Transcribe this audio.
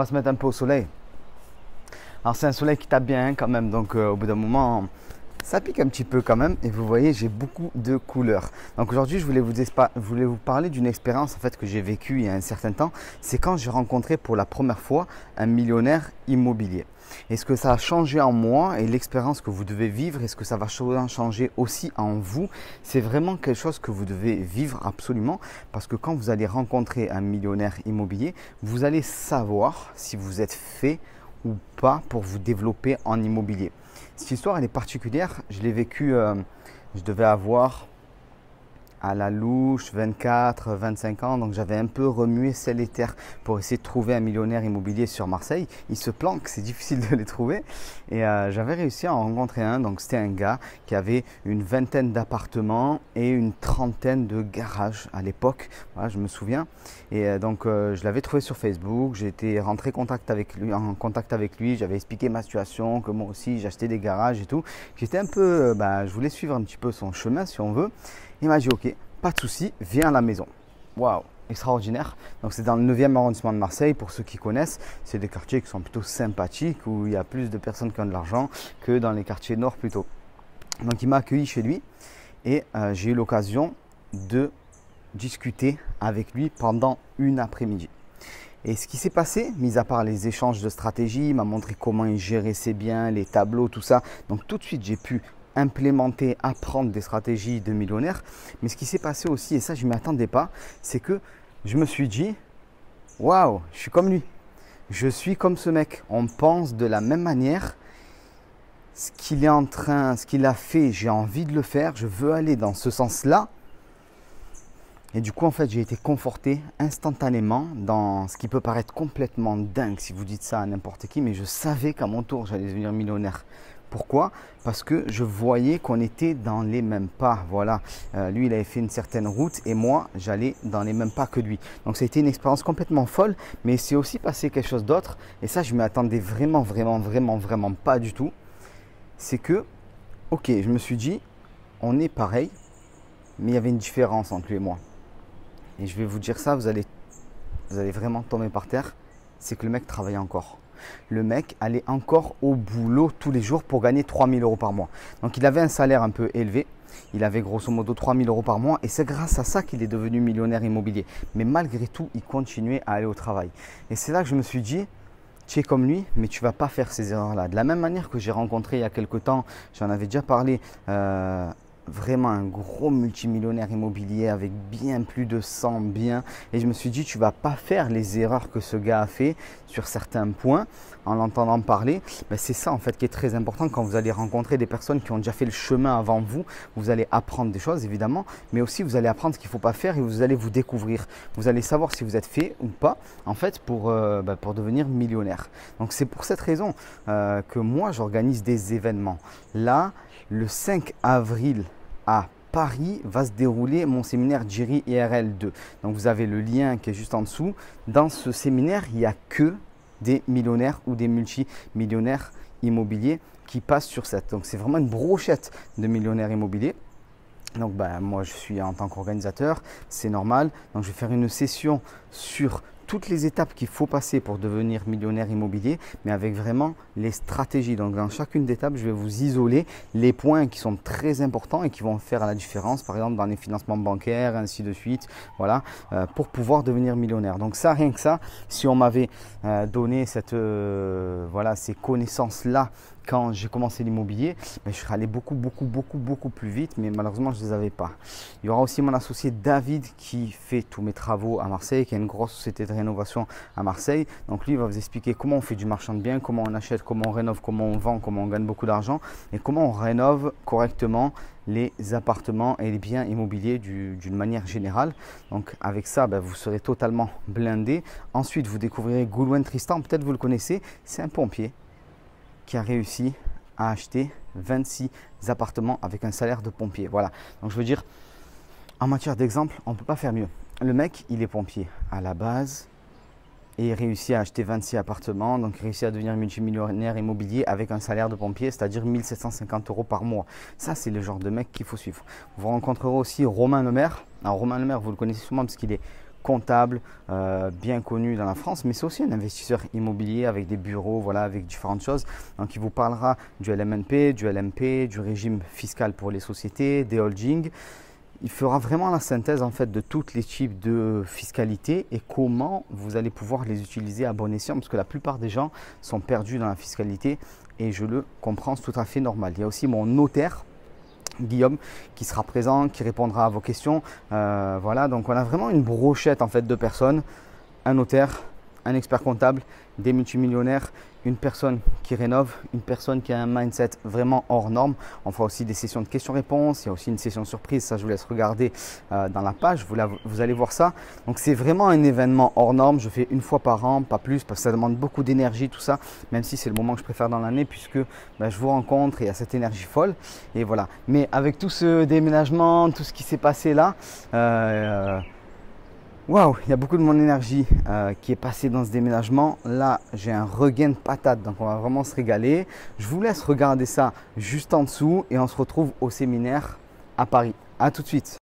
va se mettre un peu au soleil. Alors c'est un soleil qui tape bien quand même, donc au bout d'un moment, ça pique un petit peu quand même. Et vous voyez, j'ai beaucoup de couleurs. Donc aujourd'hui, je voulais vous parler d'une expérience en fait que j'ai vécue il y a un certain temps. C'est quand j'ai rencontré pour la première fois un millionnaire immobilier. Et ce que ça a changé en moi et l'expérience que vous devez vivre et ce que ça va changer aussi en vous, c'est vraiment quelque chose que vous devez vivre absolument, parce que quand vous allez rencontrer un millionnaire immobilier, vous allez savoir si vous êtes fait ou pas pour vous développer en immobilier. Cette histoire, elle est particulière. Je l'ai vécue, je devais avoir à la louche 24, 25 ans, donc j'avais un peu remué ciel et terre pour essayer de trouver un millionnaire immobilier sur Marseille. Il se planque, c'est difficile de les trouver, et j'avais réussi à en rencontrer un. Donc c'était un gars qui avait une vingtaine d'appartements et une trentaine de garages à l'époque, voilà, je me souviens. Et donc je l'avais trouvé sur Facebook, j'ai été rentré en contact avec lui, j'avais expliqué ma situation, que moi aussi j'achetais des garages et tout. J'étais un peu, je voulais suivre un petit peu son chemin si on veut. Il m'a dit ok, pas de souci, viens à la maison. Waouh, extraordinaire. Donc c'est dans le 9e arrondissement de Marseille, pour ceux qui connaissent. C'est des quartiers qui sont plutôt sympathiques, où il y a plus de personnes qui ont de l'argent que dans les quartiers nord plutôt. Donc il m'a accueilli chez lui et j'ai eu l'occasion de discuter avec lui pendant une après-midi. Et ce qui s'est passé, mis à part les échanges de stratégie, il m'a montré comment il gérait ses biens, les tableaux, tout ça. Donc tout de suite, j'ai pu implémenter, apprendre des stratégies de millionnaire. Mais ce qui s'est passé aussi, et ça je ne m'y attendais pas, c'est que je me suis dit, waouh, je suis comme lui. Je suis comme ce mec. On pense de la même manière. Ce qu'il a fait, j'ai envie de le faire. Je veux aller dans ce sens-là. Et du coup, en fait, j'ai été conforté instantanément dans ce qui peut paraître complètement dingue si vous dites ça à n'importe qui, mais je savais qu'à mon tour, j'allais devenir millionnaire. Pourquoi? Parce que je voyais qu'on était dans les mêmes pas. Voilà, lui, il avait fait une certaine route et moi, j'allais dans les mêmes pas que lui. Donc, ça a été une expérience complètement folle, mais c'est aussi passé quelque chose d'autre. Et ça, je ne m'y attendais vraiment pas du tout. C'est que, ok, je me suis dit, on est pareil, mais il y avait une différence entre lui et moi. Et je vais vous dire ça, vous allez vraiment tomber par terre. C'est que le mec travaillait encore. Le mec allait encore au boulot tous les jours pour gagner 3 000 € par mois. Donc il avait un salaire un peu élevé. Il avait grosso modo 3 000 € par mois et c'est grâce à ça qu'il est devenu millionnaire immobilier. Mais malgré tout, il continuait à aller au travail. Et c'est là que je me suis dit, tu es comme lui, mais tu ne vas pas faire ces erreurs-là. De la même manière que j'ai rencontré il y a quelques temps, j'en avais déjà parlé, vraiment un gros multimillionnaire immobilier avec bien plus de 100 biens, et je me suis dit tu vas pas faire les erreurs que ce gars a fait sur certains points en l'entendant parler. C'est ça en fait qui est très important quand vous allez rencontrer des personnes qui ont déjà fait le chemin avant vous. Vous allez apprendre des choses évidemment, mais aussi vous allez apprendre ce qu'il ne faut pas faire et vous allez vous découvrir. Vous allez savoir si vous êtes fait ou pas en fait pour devenir millionnaire. Donc c'est pour cette raison que moi j'organise des événements. Là, le 5 avril à Paris va se dérouler mon séminaire Jiri IRL 2. Donc vous avez le lien qui est juste en dessous. Dans ce séminaire, il n'y a que des millionnaires ou des multimillionnaires immobiliers qui passent sur cette. Donc c'est vraiment une brochette de millionnaires immobiliers. Donc moi je suis en tant qu'organisateur, c'est normal. Donc je vais faire une session sur toutes les étapes qu'il faut passer pour devenir millionnaire immobilier, mais avec vraiment les stratégies. Donc dans chacune des étapes, je vais vous isoler les points qui sont très importants et qui vont faire la différence, par exemple dans les financements bancaires, ainsi de suite, voilà, pour pouvoir devenir millionnaire. Donc ça, rien que ça, si on m'avait donné ces connaissances-là quand j'ai commencé l'immobilier, je serais allé beaucoup plus vite, mais malheureusement je ne les avais pas. Il y aura aussi mon associé David qui fait tous mes travaux à Marseille, qui a une grosse société de rénovation à Marseille. Donc lui il va vous expliquer comment on fait du marchand de biens, comment on achète, comment on rénove, comment on vend, comment on gagne beaucoup d'argent et comment on rénove correctement les appartements et les biens immobiliers d'une manière générale. Donc avec ça, vous serez totalement blindé. Ensuite, vous découvrirez Goulouen Tristan, peut-être vous le connaissez, c'est un pompier qui a réussi à acheter 26 appartements avec un salaire de pompier. Voilà, donc je veux dire, en matière d'exemple, on ne peut pas faire mieux. Le mec, il est pompier à la base et il réussit à acheter 26 appartements, donc il réussit à devenir multimillionnaire immobilier avec un salaire de pompier, c'est-à-dire 1 750 € par mois. Ça, c'est le genre de mec qu'il faut suivre. Vous rencontrerez aussi Romain Lemaire. Alors Romain Lemaire, vous le connaissez sûrement parce qu'il est comptable bien connu dans la France, mais c'est aussi un investisseur immobilier avec des bureaux, voilà, avec différentes choses. Donc, il vous parlera du LMNP, du LMP, du régime fiscal pour les sociétés, des holdings. Il fera vraiment la synthèse en fait de tous les types de fiscalité et comment vous allez pouvoir les utiliser à bon escient, parce que la plupart des gens sont perdus dans la fiscalité et je le comprends, c'est tout à fait normal. Il y a aussi mon notaire Guillaume qui sera présent, qui répondra à vos questions. Voilà, donc on a vraiment une brochette en fait de personnes, un notaire, un expert comptable, des multimillionnaires, une personne qui rénove, une personne qui a un mindset vraiment hors norme. On fera aussi des sessions de questions-réponses, il y a aussi une session surprise, ça je vous laisse regarder dans la page, vous allez voir ça. Donc c'est vraiment un événement hors norme, je fais une fois par an, pas plus, parce que ça demande beaucoup d'énergie tout ça, même si c'est le moment que je préfère dans l'année puisque je vous rencontre et il y a cette énergie folle. Et voilà, mais avec tout ce déménagement, tout ce qui s'est passé là, waouh, il y a beaucoup de mon énergie qui est passée dans ce déménagement. Là, j'ai un regain de patate, donc on va vraiment se régaler. Je vous laisse regarder ça juste en dessous et on se retrouve au séminaire à Paris. À tout de suite.